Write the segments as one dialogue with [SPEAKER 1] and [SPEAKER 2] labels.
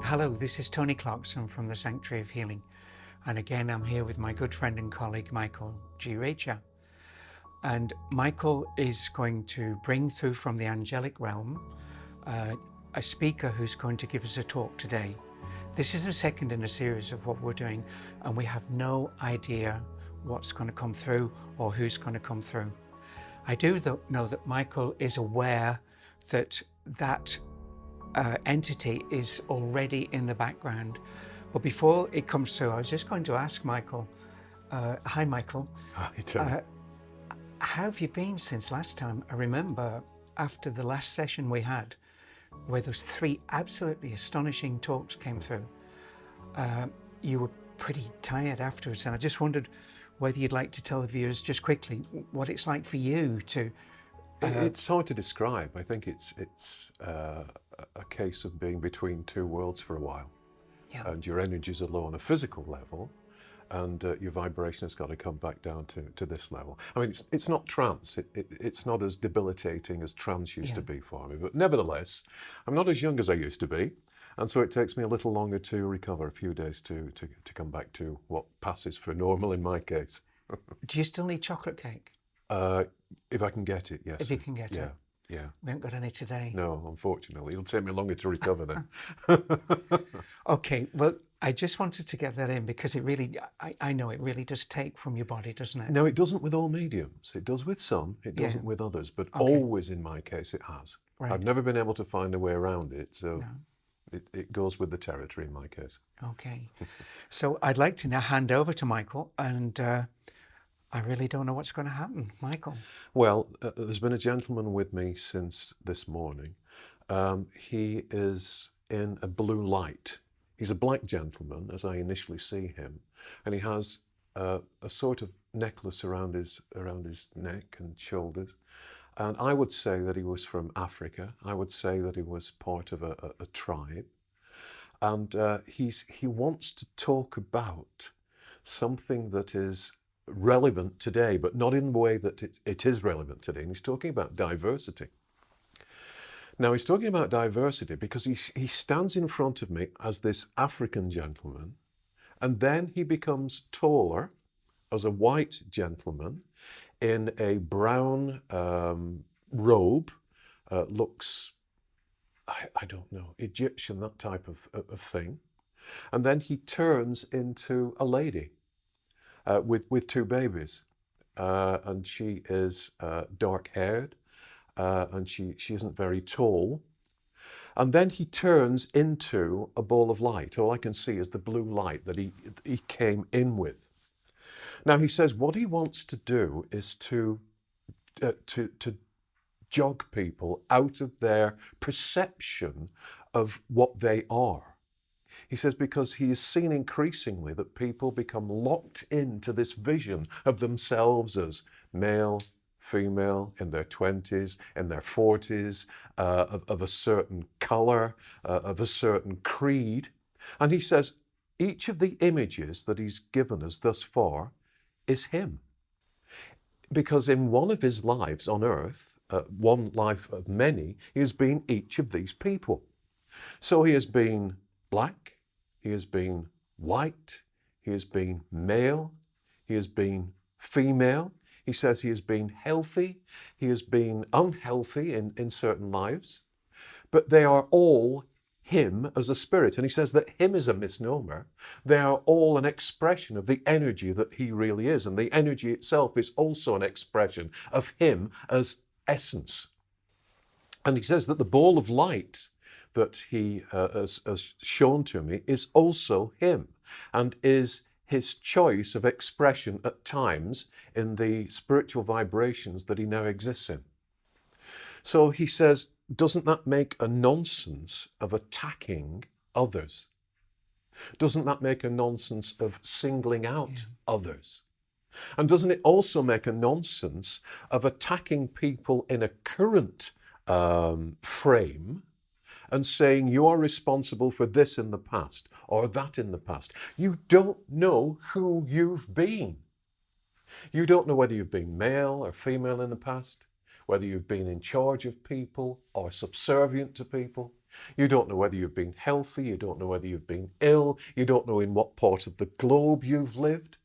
[SPEAKER 1] Hello, this is Tony Clarkson from the Sanctuary of Healing. And again, I'm here with my good friend and colleague, Michael G. Reccia. And Michael is going to bring through from the angelic realm a speaker who's going to give us a talk today. This is the second in a series of what we're doing, and we have no idea what's going to come through or who's going to come through. I do know that Michael is aware that entity is already in the background. But before it comes through, I was just going to ask Michael, hi Michael.
[SPEAKER 2] Hi, Tony.
[SPEAKER 1] How have you been since last time? I remember after the last session we had, where those 3 absolutely astonishing talks came through, you were pretty tired afterwards, and I just wondered whether you'd like to tell the viewers just quickly what it's like for you to...
[SPEAKER 2] It's hard to describe. I think it's a case of being between 2 worlds for a while.
[SPEAKER 1] Yeah.
[SPEAKER 2] And your energies are low on a physical level, and your vibration has got to come back down to this level. I mean, it's not trance. It's not as debilitating as trance used to be for me. But nevertheless, I'm not as young as I used to be. And so it takes me a little longer to recover, a few days to come back to what passes for normal in my case.
[SPEAKER 1] Do you still need chocolate cake?
[SPEAKER 2] If I can get it, yes.
[SPEAKER 1] If you can get it?
[SPEAKER 2] Yeah.
[SPEAKER 1] We haven't got any today.
[SPEAKER 2] No, unfortunately. It'll take me longer to recover then.
[SPEAKER 1] Okay, well, I just wanted to get that in because it really, I know it really does take from your body, doesn't it?
[SPEAKER 2] No, it doesn't with all mediums. It does with some, it doesn't with others, but always in my case it has.
[SPEAKER 1] Right.
[SPEAKER 2] I've never been able to find a way around it, so it goes with the territory in my case.
[SPEAKER 1] Okay, so I'd like to now hand over to Michael, and I really don't know what's going to happen. Michael.
[SPEAKER 2] Well, there's been a gentleman with me since this morning. He is in a blue light. He's a black gentleman, as I initially see him, and he has a sort of necklace around his neck and shoulders. And I would say that he was from Africa. I would say that he was part of a tribe. And he wants to talk about something that is relevant today, but not in the way that it is relevant today. And he's talking about diversity. Now, he's talking about diversity because he stands in front of me as this African gentleman, and then he becomes taller as a white gentleman in a brown robe, looks, I don't know, Egyptian, that type of thing. And then he turns into a lady with 2 babies. And she is dark-haired, and she isn't very tall. And then he turns into a ball of light. All I can see is the blue light that he came in with. Now he says what he wants to do is to jog people out of their perception of what they are. He says because he has seen increasingly that people become locked into this vision of themselves as male, female, in their 20s, in their 40s, of a certain colour, of a certain creed. And he says each of the images that he's given us thus far is him. Because in one of his lives on earth, one life of many, he has been each of these people. So he has been black, he has been white, he has been male, he has been female. He says he has been healthy, he has been unhealthy in certain lives, but they are all him as a spirit. And he says that him is a misnomer. They are all an expression of the energy that he really is. And the energy itself is also an expression of him as essence. And he says that the ball of light that he has shown to me is also him and is his choice of expression at times in the spiritual vibrations that he now exists in. So he says, doesn't that make a nonsense of attacking others? Doesn't that make a nonsense of singling out others? And doesn't it also make a nonsense of attacking people in a current frame and saying you are responsible for this in the past or that in the past? You don't know who you've been. You don't know whether you've been male or female in the past, whether you've been in charge of people or subservient to people. You don't know whether you've been healthy, you don't know whether you've been ill, you don't know in what part of the globe you've lived.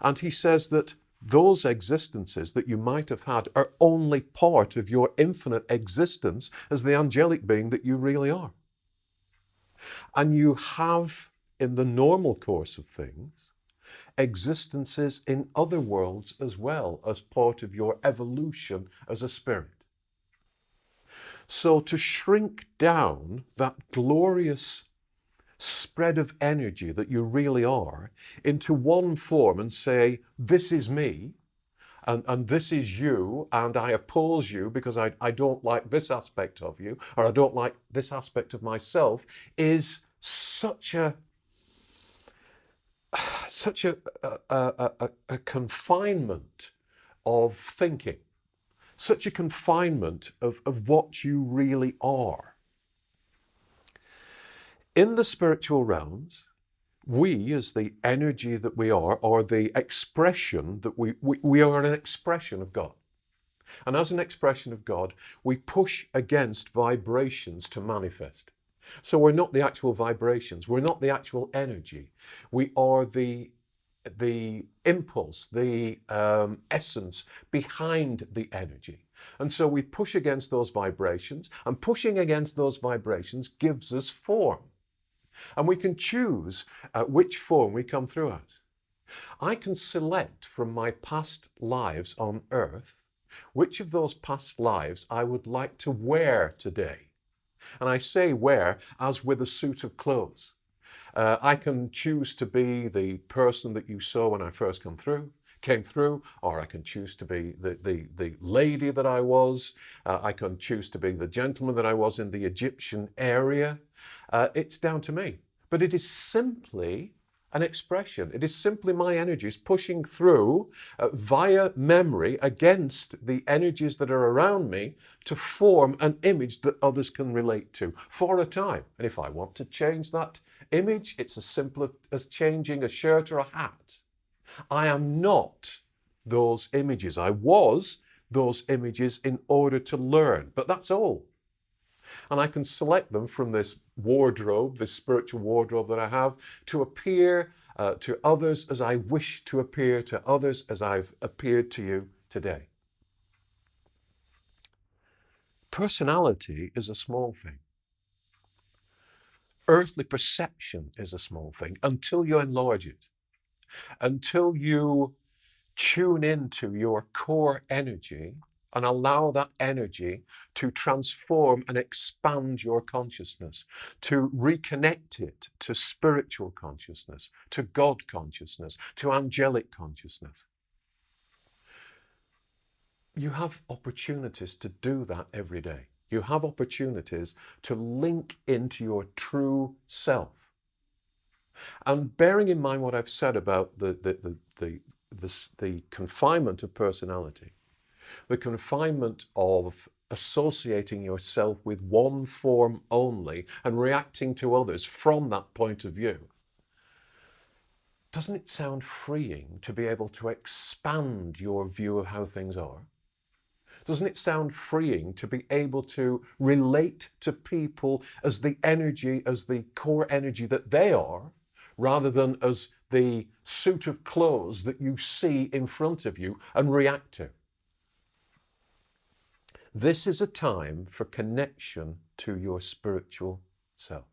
[SPEAKER 2] And he says that those existences that you might have had are only part of your infinite existence as the angelic being that you really are. And you have, in the normal course of things, existences in other worlds as well as part of your evolution as a spirit. So to shrink down that glorious spread of energy that you really are into one form and say, this is me, and this is you, and I oppose you because I don't like this aspect of you, or I don't like this aspect of myself, is such a confinement of thinking, such a confinement of what you really are. In the spiritual realms, we, as the energy that we are, or the expression that we are an expression of God. And as an expression of God, we push against vibrations to manifest. So we're not the actual vibrations, we're not the actual energy. We are the impulse, the essence behind the energy. And so we push against those vibrations, and pushing against those vibrations gives us form. And we can choose which form we come through as. I can select from my past lives on earth which of those past lives I would like to wear today. And I say wear as with a suit of clothes. I can choose to be the person that you saw when I first came through, or I can choose to be the lady that I was. I can choose to be the gentleman that I was in the Egyptian area. It's down to me. But it is simply an expression. It is simply my energies pushing through via memory against the energies that are around me to form an image that others can relate to for a time. And if I want to change that image, it's as simple as changing a shirt or a hat. I am not those images. I was those images in order to learn, but that's all. And I can select them from this wardrobe, this spiritual wardrobe that I have, to appear to others as I wish to appear to others as I've appeared to you today. Personality is a small thing. Earthly perception is a small thing until you enlarge it, until you tune into your core energy and allow that energy to transform and expand your consciousness, to reconnect it to spiritual consciousness, to God consciousness, to angelic consciousness. You have opportunities to do that every day. You have opportunities to link into your true self. And bearing in mind what I've said about the confinement of personality, the confinement of associating yourself with one form only and reacting to others from that point of view, doesn't it sound freeing to be able to expand your view of how things are? Doesn't it sound freeing to be able to relate to people as the energy, as the core energy that they are, rather than as the suit of clothes that you see in front of you and react to? This is a time for connection to your spiritual self.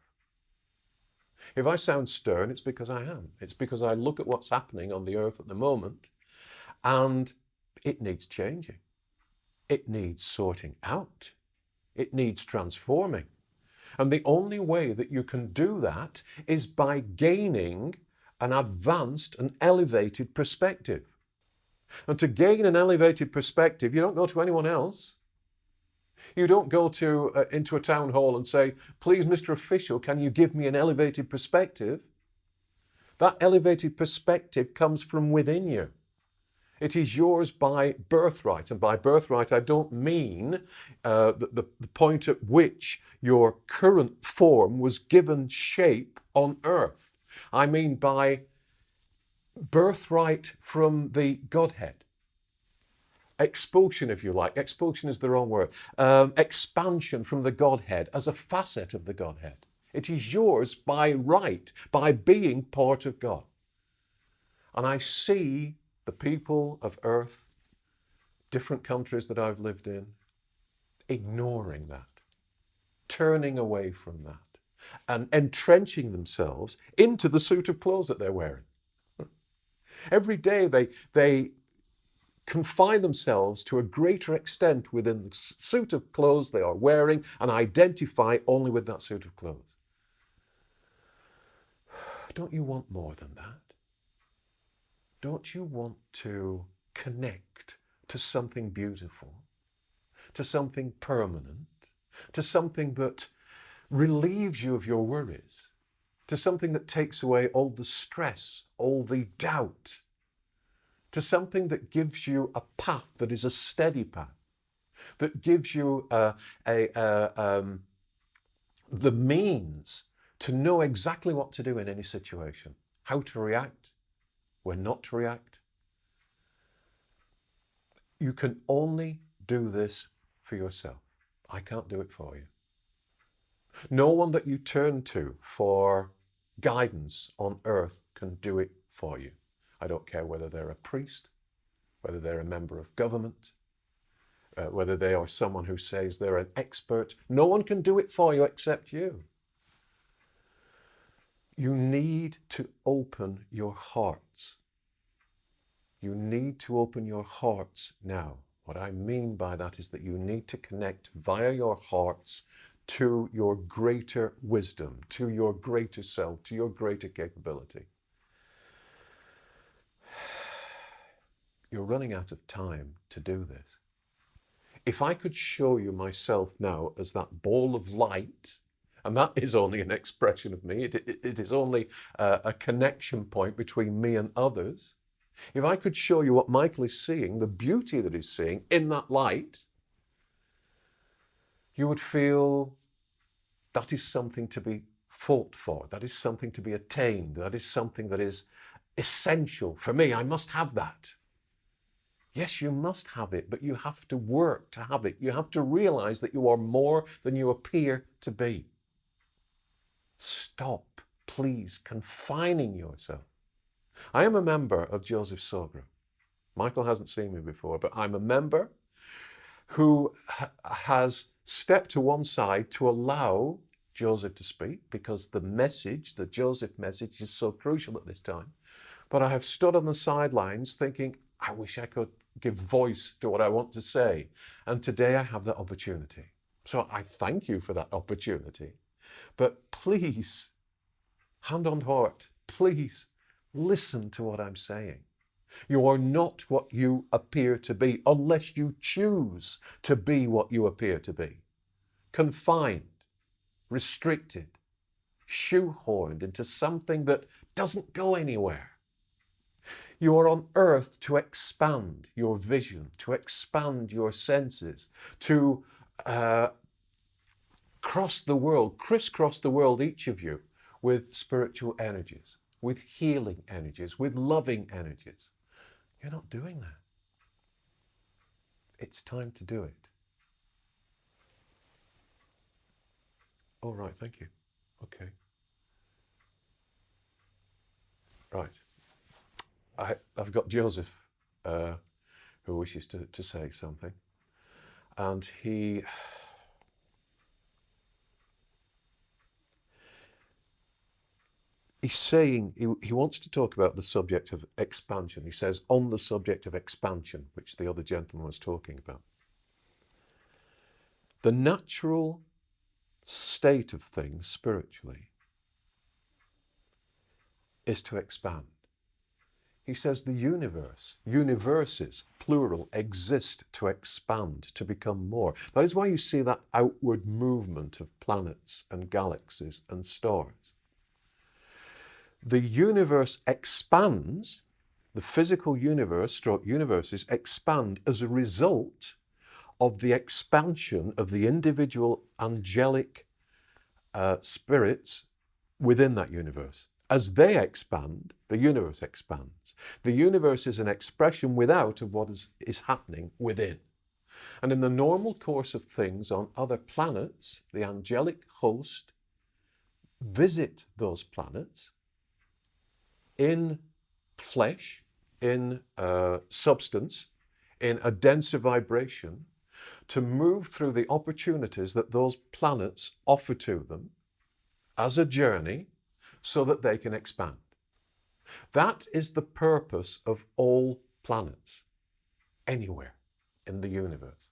[SPEAKER 2] If I sound stern, it's because I am. It's because I look at what's happening on the earth at the moment and it needs changing. It needs sorting out. It needs transforming. And the only way that you can do that is by gaining an advanced and elevated perspective. And to gain an elevated perspective, you don't go to anyone else. You don't go into a town hall and say, please, Mr. Official, can you give me an elevated perspective? That elevated perspective comes from within you. It is yours by birthright. And by birthright, I don't mean the point at which your current form was given shape on earth. I mean by birthright from the Godhead. expulsion, if you like. Expulsion is the wrong word. Expansion from the Godhead as a facet of the Godhead. It is yours by right, by being part of God. And I see the people of earth, different countries that I've lived in, ignoring that, turning away from that, and entrenching themselves into the suit of clothes that they're wearing. Every day they confine themselves to a greater extent within the suit of clothes they are wearing and identify only with that suit of clothes. Don't you want more than that? Don't you want to connect to something beautiful, to something permanent, to something that relieves you of your worries, to something that takes away all the stress, all the doubt, to something that gives you a path that is a steady path, that gives you the means to know exactly what to do in any situation, how to react, when not to react. You can only do this for yourself. I can't do it for you. No one that you turn to for guidance on earth can do it for you. I don't care whether they're a priest, whether they're a member of government, whether they are someone who says they're an expert. No one can do it for you except you. You need to open your hearts. You need to open your hearts now. What I mean by that is that you need to connect via your hearts to your greater wisdom, to your greater self, to your greater capability. You're running out of time to do this. If I could show you myself now as that ball of light, and that is only an expression of me, it is only a connection point between me and others. If I could show you what Michael is seeing, the beauty that he's seeing in that light, you would feel that is something to be fought for. That is something to be attained. That is something that is essential for me. I must have that. Yes, you must have it, but you have to work to have it. You have to realize that you are more than you appear to be. Stop, please, confining yourself. I am a member of Joseph's Soul Group. Michael hasn't seen me before, but I'm a member who has stepped to one side to allow Joseph to speak, because the message, the Joseph message, is so crucial at this time. But I have stood on the sidelines thinking, I wish I could give voice to what I want to say. And today I have that opportunity. So I thank you for that opportunity. But please, hand on heart, please listen to what I'm saying. You are not what you appear to be unless you choose to be what you appear to be. Confined, restricted, shoehorned into something that doesn't go anywhere. You are on earth to expand your vision, to expand your senses, to crisscross the world, each of you, with spiritual energies, with healing energies, with loving energies. You're not doing that. It's time to do it. All right, thank you. Okay. Right. I've got Joseph who wishes to say something. And he's saying he wants to talk about the subject of expansion. He says, on the subject of expansion, which the other gentleman was talking about. The natural state of things spiritually is to expand. He says the universes, plural, exist to expand, to become more. That is why you see that outward movement of planets and galaxies and stars. The universe expands, the physical universe, stroke universes, expand as a result of the expansion of the individual angelic spirits within that universe. As they expand, the universe expands. The universe is an expression without of what is happening within. And in the normal course of things on other planets, the angelic host visit those planets in flesh, in substance, in a denser vibration, to move through the opportunities that those planets offer to them as a journey so that they can expand. That is the purpose of all planets, anywhere in the universe.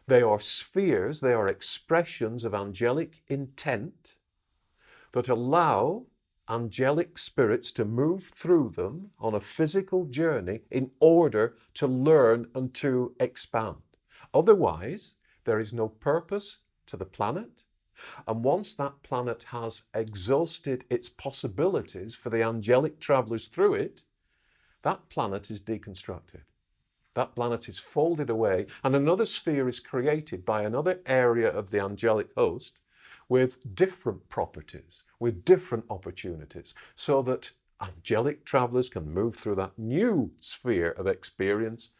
[SPEAKER 2] They are spheres, they are expressions of angelic intent that allow angelic spirits to move through them on a physical journey in order to learn and to expand. Otherwise, there is no purpose to the planet. And once that planet has exhausted its possibilities for the angelic travelers through it, that planet is deconstructed. That planet is folded away, and another sphere is created by another area of the angelic host with different properties, with different opportunities, so that angelic travelers can move through that new sphere of experience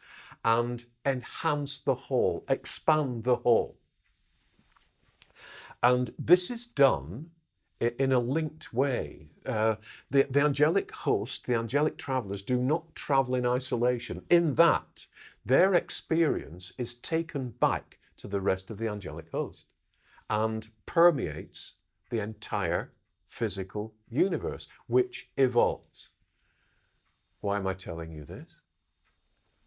[SPEAKER 2] and enhance the whole, expand the whole. And this is done in a linked way. The angelic host, the angelic travelers, do not travel in isolation, in that their experience is taken back to the rest of the angelic host and permeates the entire physical universe, which evolves. Why am I telling you this?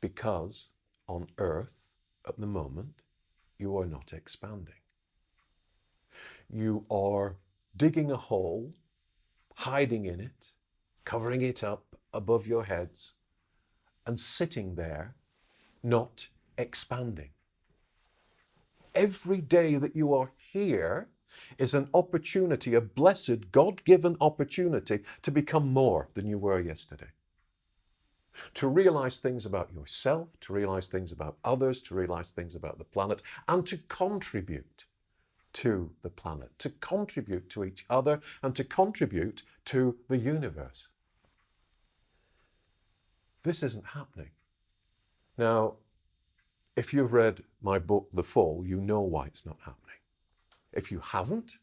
[SPEAKER 2] Because on Earth, at the moment, you are not expanding. You are digging a hole, hiding in it, covering it up above your heads, and sitting there, not expanding. Every day that you are here is an opportunity, a blessed, God-given opportunity to become more than you were yesterday. To realize things about yourself, to realize things about others, to realize things about the planet, and to contribute to the planet, to contribute to each other, and to contribute to the universe. This isn't happening. Now, if you've read my book, The Fall, you know why it's not happening. If you haven't,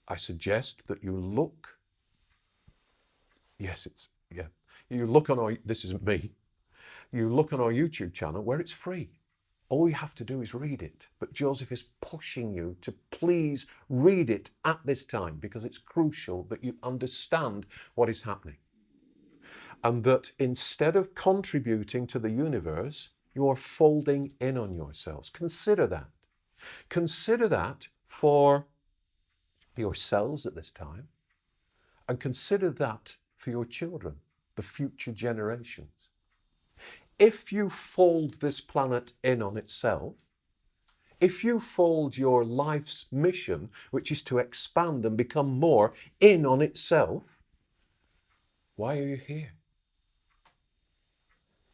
[SPEAKER 2] I suggest that you look, you look on our, this isn't me, you look on our YouTube channel where it's free. All you have to do is read it. But Joseph is pushing you to please read it at this time, because it's crucial that you understand what is happening. And that instead of contributing to the universe, you are folding in on yourselves. Consider that. Consider that for yourselves at this time, and consider that for your children, the future generations. If you fold this planet in on itself, if you fold your life's mission, which is to expand and become more, in on itself, why are you here?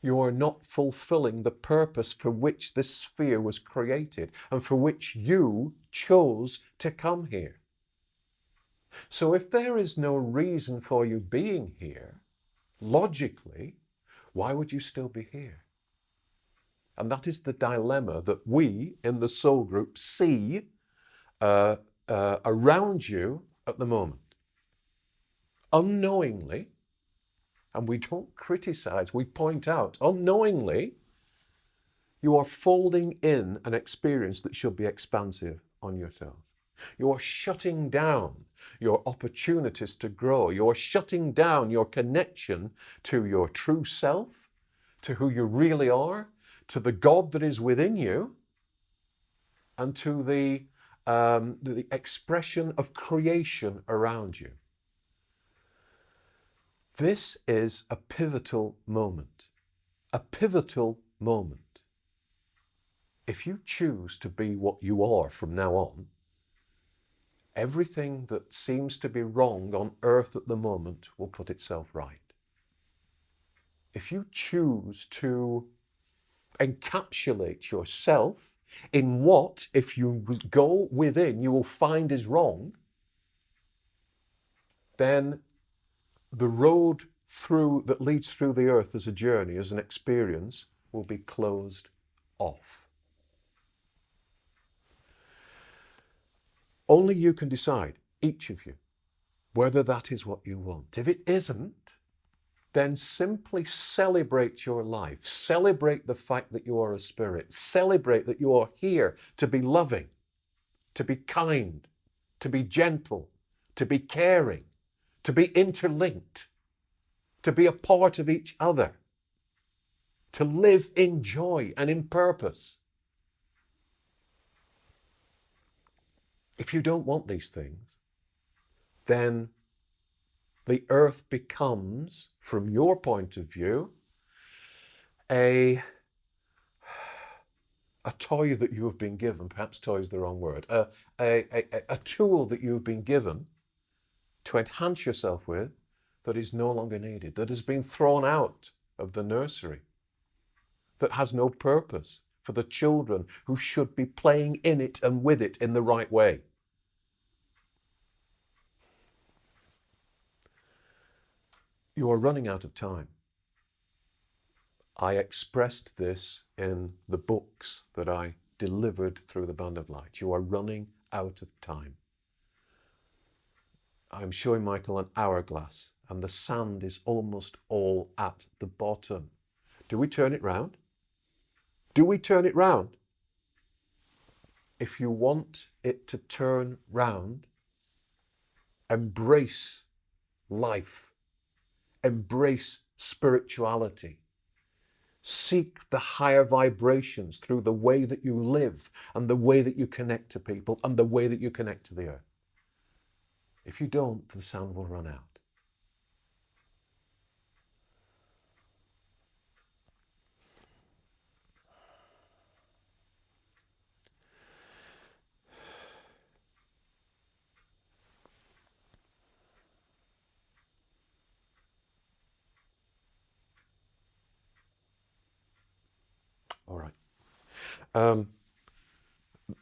[SPEAKER 2] You are not fulfilling the purpose for which this sphere was created and for which you chose to come here. So if there is no reason for you being here, logically, why would you still be here? And that is the dilemma that we in the soul group see around you at the moment. Unknowingly, and we don't criticize, we point out, unknowingly, you are folding in an experience that should be expansive on yourselves. You are shutting down your opportunities to grow. You are shutting down your connection to your true self, to who you really are, to the God that is within you, and to the expression of creation around you. This is a pivotal moment. A pivotal moment. If you choose to be what you are from now on, everything that seems to be wrong on earth at the moment will put itself right. If you choose to encapsulate yourself in what, if you go within, you will find is wrong, then the road through that leads through the earth as a journey, as an experience, will be closed off. Only you can decide, each of you, whether that is what you want. If it isn't, then simply celebrate your life. Celebrate the fact that you are a spirit. Celebrate that you are here to be loving, to be kind, to be gentle, to be caring, to be interlinked, to be a part of each other, to live in joy and in purpose. If you don't want these things, then the earth becomes, from your point of view, a toy that you have been given. Perhaps toy is the wrong word. A tool that you have been given to enhance yourself with that is no longer needed, that has been thrown out of the nursery, that has no purpose for the children who should be playing in it and with it in the right way. You are running out of time. I expressed this in the books that I delivered through the Band of Light. You are running out of time. I'm showing Michael an hourglass, and the sand is almost all at the bottom. Do we turn it round? Do we turn it round? If you want it to turn round, embrace life, embrace spirituality. Seek the higher vibrations through the way that you live and the way that you connect to people and the way that you connect to the earth. If you don't, the sound will run out. All right.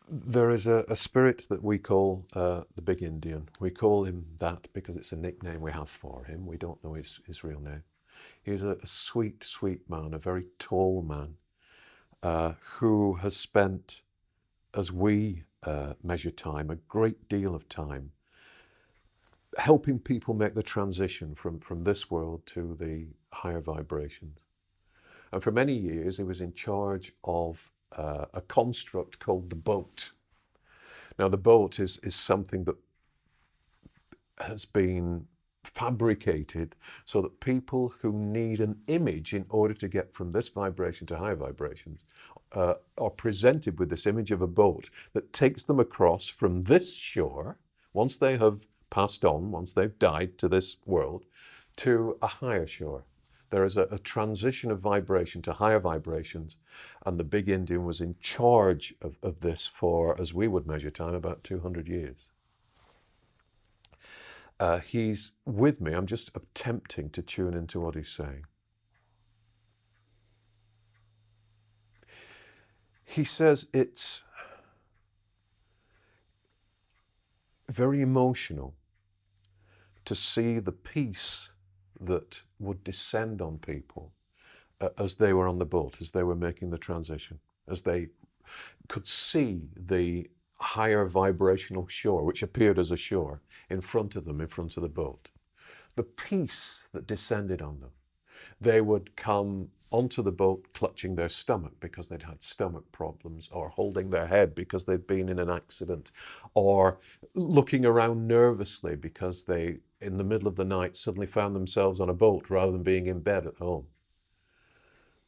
[SPEAKER 2] There is a spirit that we call the Big Indian. We call him that because it's a nickname we have for him. We don't know his real name. He's a sweet, sweet man, a very tall man, who has spent, as we measure time, a great deal of time helping people make the transition from this world to the higher vibrations. And for many years, he was in charge of a construct called the boat. Now, the boat is something that has been fabricated so that people who need an image in order to get from this vibration to higher vibrations are presented with this image of a boat that takes them across from this shore, once they have passed on, once they've died to this world, to a higher shore. There is a transition of vibration to higher vibrations, and the Big Indian was in charge of this for, as we would measure time, about 200 years. He's with me. I'm just attempting to tune into what he's saying. He says it's very emotional to see the peace that would descend on people as they were on the boat, as they were making the transition, as they could see the higher vibrational shore, which appeared as a shore, in front of them, in front of the boat. The peace that descended on them. They would come onto the boat clutching their stomach because they'd had stomach problems, or holding their head because they'd been in an accident, or looking around nervously because they, in the middle of the night, suddenly found themselves on a boat rather than being in bed at home.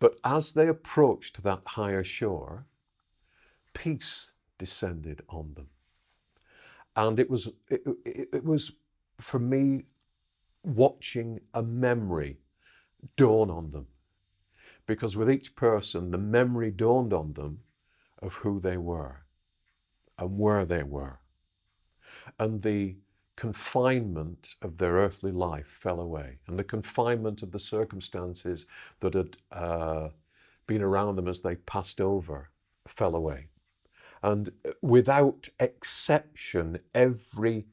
[SPEAKER 2] But as they approached that higher shore, peace descended on them. And it was for me watching a memory dawn on them. Because with each person, the memory dawned on them of who they were and where they were. And the confinement of their earthly life fell away. And the confinement of the circumstances that had been around them as they passed over fell away. And without exception, every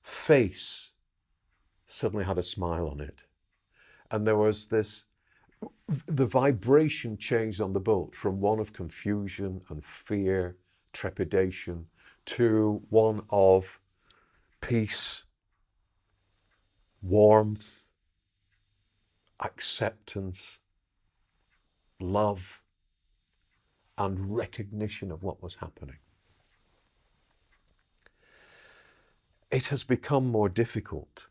[SPEAKER 2] face suddenly had a smile on it. And there was this, the vibration changed on the boat from one of confusion and fear, trepidation, to one of peace, warmth, acceptance, love, and recognition of what was happening. It has become more difficult.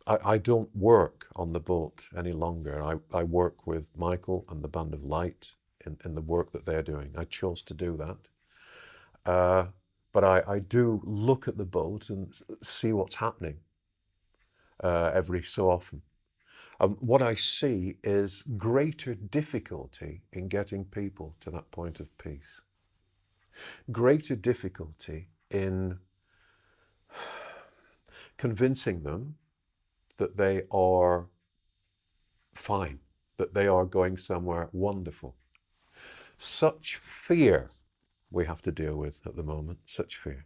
[SPEAKER 2] I don't work on the boat any longer. I work with Michael and the Band of Light in the work that they're doing. I chose to do that. But I do look at the boat and see what's happening every so often. What I see is greater difficulty in getting people to that point of peace. Greater difficulty in convincing them that they are fine, that they are going somewhere wonderful. Such fear we have to deal with at the moment, such fear.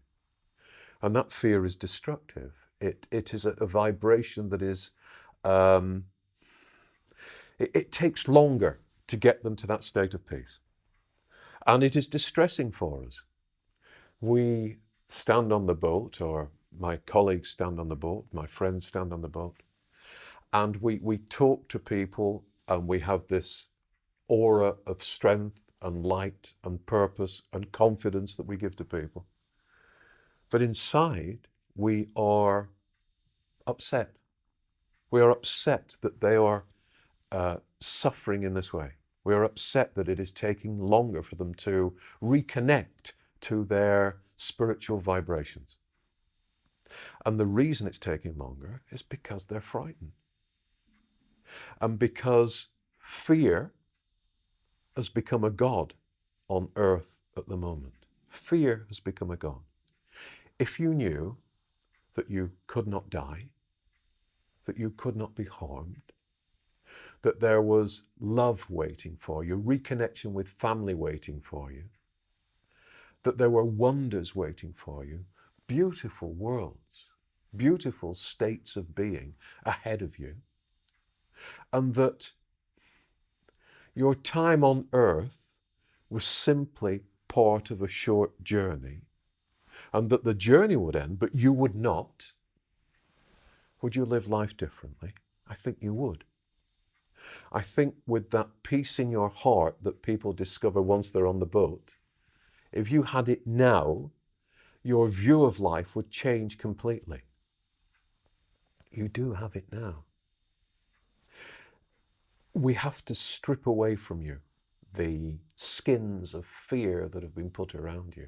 [SPEAKER 2] And that fear is destructive. It is a vibration that is, it takes longer to get them to that state of peace. And it is distressing for us. We stand on the boat, or my colleagues stand on the boat, my friends stand on the boat, and we talk to people, and we have this aura of strength and light and purpose and confidence that we give to people. But inside, we are upset. We are upset that they are suffering in this way. We are upset that it is taking longer for them to reconnect to their spiritual vibrations. And the reason it's taking longer is because they're frightened. And because fear has become a god on earth at the moment. Fear has become a god. If you knew that you could not die, that you could not be harmed, that there was love waiting for you, reconnection with family waiting for you, that there were wonders waiting for you, beautiful worlds, beautiful states of being ahead of you, and that your time on earth was simply part of a short journey, and that the journey would end, but you would not, would you live life differently? I think you would. I think with that peace in your heart that people discover once they're on the boat, if you had it now, your view of life would change completely. You do have it now. We have to strip away from you the skins of fear that have been put around you.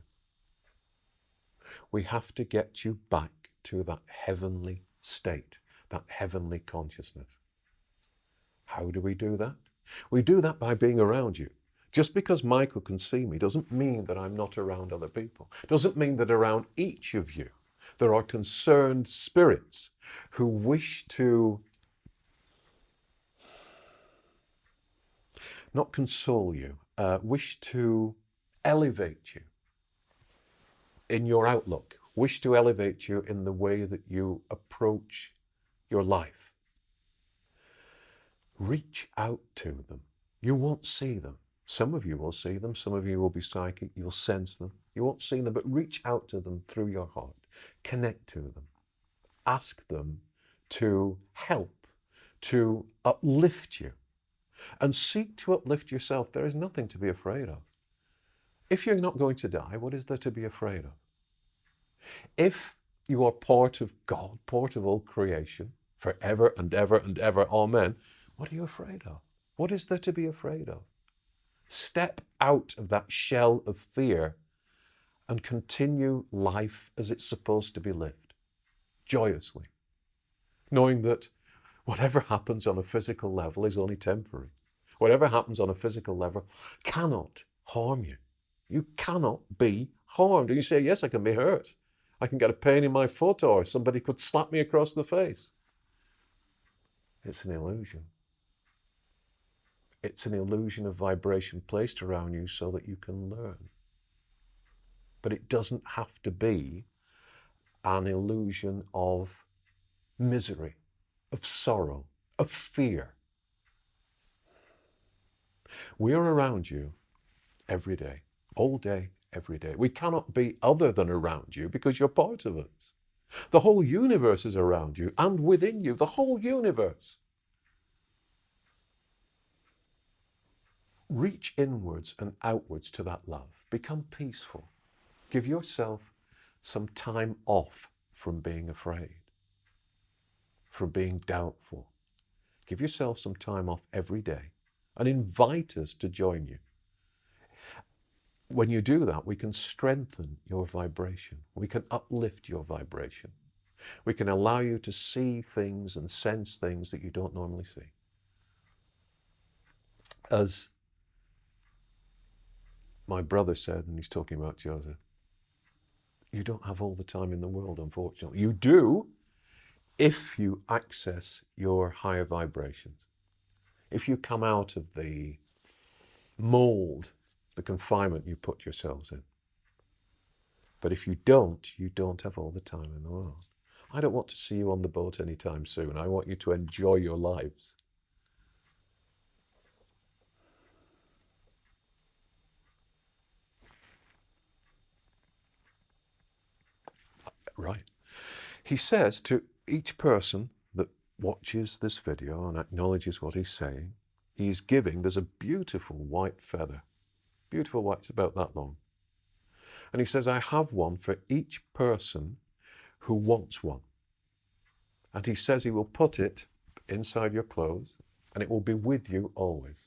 [SPEAKER 2] We have to get you back to that heavenly state, that heavenly consciousness. How do we do that? We do that by being around you. Just because Michael can see me doesn't mean that I'm not around other people. Doesn't mean that around each of you there are concerned spirits who wish to not console you, wish to elevate you in your outlook, wish to elevate you in the way that you approach your life. Reach out to them. You won't see them. Some of you will see them. Some of you will be psychic. You'll sense them. You won't see them, but reach out to them through your heart. Connect to them. Ask them to help, to uplift you. And seek to uplift yourself. There is nothing to be afraid of. If you're not going to die, what is there to be afraid of? If you are part of God, part of all creation, forever and ever and ever, amen, what are you afraid of? What is there to be afraid of? Step out of that shell of fear and continue life as it's supposed to be lived, joyously, knowing that whatever happens on a physical level is only temporary. Whatever happens on a physical level cannot harm you. You cannot be harmed. And you say, yes, I can be hurt. I can get a pain in my foot, or somebody could slap me across the face. It's an illusion. It's an illusion of vibration placed around you so that you can learn. But it doesn't have to be an illusion of misery. of sorrow, of fear. We are around you every day, all day, every day. We cannot be other than around you because you're part of us. The whole universe is around you and within you, the whole universe. Reach inwards and outwards to that love. Become peaceful. Give yourself some time off from being afraid, from being doubtful. Give yourself some time off every day and invite us to join you. When you do that, we can strengthen your vibration. We can uplift your vibration. We can allow you to see things and sense things that you don't normally see. As my brother said, and he's talking about Joseph, you don't have all the time in the world, unfortunately. You do if you access your higher vibrations. If you come out of the mold, the confinement you put yourselves in. But if you don't have all the time in the world. I don't want to see you on the boat anytime soon. I want you to enjoy your lives. Right. He says to each person that watches this video and acknowledges what he's saying, he's giving, there's a beautiful white feather. Beautiful white, it's about that long. And he says, I have one for each person who wants one. And he says he will put it inside your clothes and it will be with you always.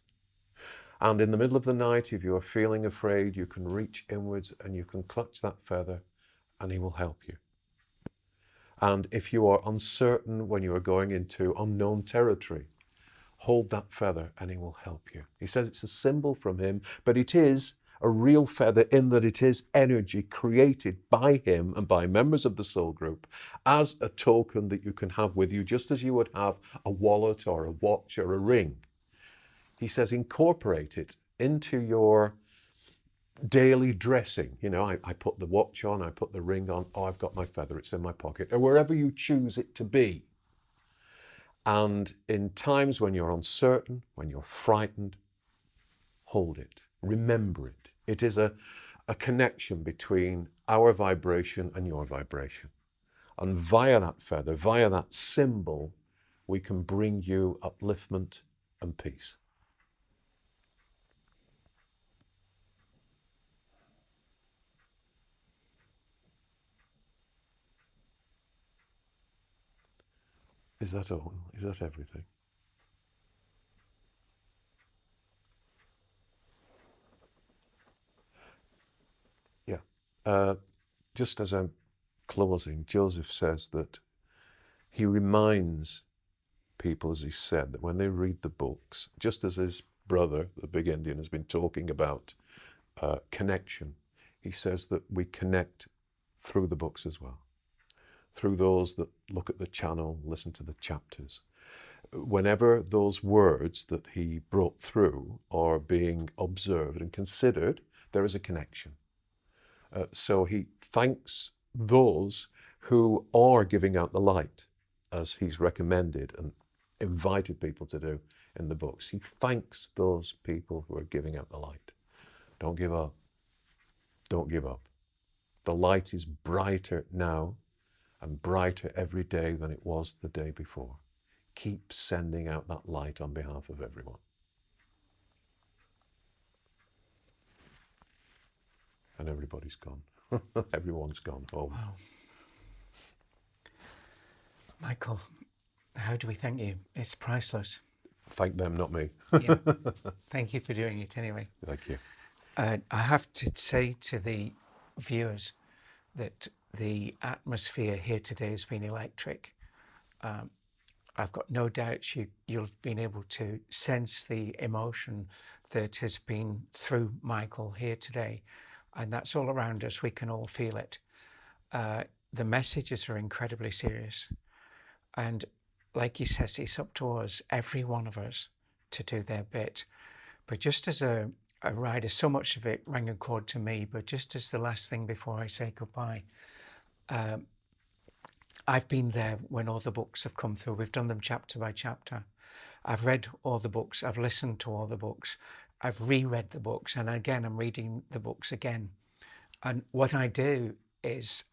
[SPEAKER 2] And in the middle of the night, if you are feeling afraid, you can reach inwards and you can clutch that feather and he will help you. And if you are uncertain when you are going into unknown territory, hold that feather and he will help you. He says it's a symbol from him, but it is a real feather in that it is energy created by him and by members of the soul group as a token that you can have with you, just as you would have a wallet or a watch or a ring. He says incorporate it into your daily dressing. You know, I put the watch on, I put the ring on, oh, I've got my feather, it's in my pocket, or wherever you choose it to be. And in times when you're uncertain, when you're frightened, hold it, remember it. It is a connection between our vibration and your vibration. And via that feather, via that symbol, we can bring you upliftment and peace. Is that all? Is that everything? Yeah. Just as I'm closing, Joseph says that he reminds people, as he said, that when they read the books, just as his brother, the big Indian, has been talking about connection, he says that we connect through the books as well, through those that look at the channel, listen to the chapters. Whenever those words that he brought through are being observed and considered, there is a connection. So he thanks those who are giving out the light, as he's recommended and invited people to do in the books. He thanks those people who are giving out the light. Don't give up. Don't give up. The light is brighter now and brighter every day than it was the day before. Keep sending out that light on behalf of everyone. And everybody's gone. Everyone's gone home.
[SPEAKER 1] Wow. Michael, how do we thank you? It's priceless.
[SPEAKER 2] Thank them, not me.
[SPEAKER 1] Yeah. Thank you for doing it anyway.
[SPEAKER 2] Thank you.
[SPEAKER 1] I have to say to the viewers that the atmosphere here today has been electric. I've got no doubt you'll have been able to sense the emotion that has been through Michael here today. And that's all around us. We can all feel it. The messages are incredibly serious. And like he says, it's up to us, every one of us, to do their bit. But just as a rider, so much of it rang a chord to me, but just as the last thing before I say goodbye, I've been there when all the books have come through. We've done them chapter by chapter. I've read all the books. I've listened to all the books. I've reread the books. And again, I'm reading the books again. And what I do is,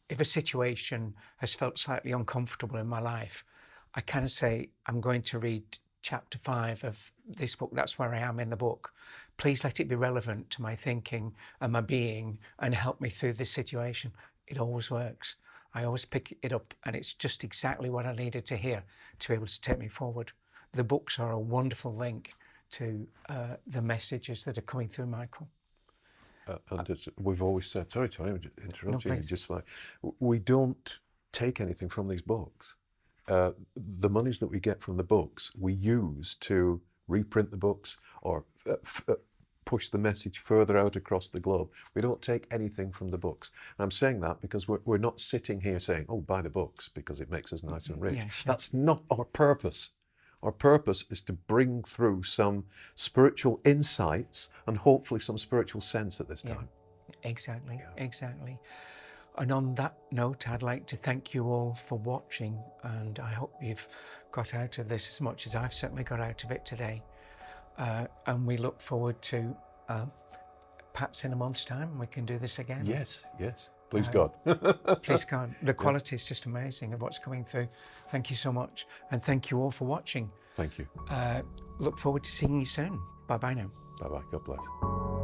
[SPEAKER 1] if a situation has felt slightly uncomfortable in my life, I kind of say, I'm going to read chapter 5 of this book. That's where I am in the book. Please let it be relevant to my thinking and my being and help me through this situation. It always works. I always pick it up, and it's just exactly what I needed to hear to be able to take me forward. The books are a wonderful link to the messages that are coming through, Michael.
[SPEAKER 2] And as we've always said, sorry to interrupt you,
[SPEAKER 1] please.
[SPEAKER 2] just like, we don't take anything from these books. The monies that we get from the books, we use to reprint the books or push the message further out across the globe. We don't take anything from the books. And I'm saying that because we're not sitting here saying, oh, buy the books because it makes us nice and rich.
[SPEAKER 1] Yeah, sure.
[SPEAKER 2] That's not our purpose. Our purpose is to bring through some spiritual insights and hopefully some spiritual sense at this time.
[SPEAKER 1] Exactly, exactly. And on that note, I'd like to thank you all for watching, and I hope you've got out of this as much as I've certainly got out of it today. And we look forward to perhaps in a month's time we can do this again.
[SPEAKER 2] Yes, yes. Please God.
[SPEAKER 1] Please God. The quality is just amazing of what's coming through. Thank you so much. And thank you all for watching.
[SPEAKER 2] Thank you.
[SPEAKER 1] Look forward to seeing you soon. Bye-bye now.
[SPEAKER 2] Bye-bye. God bless.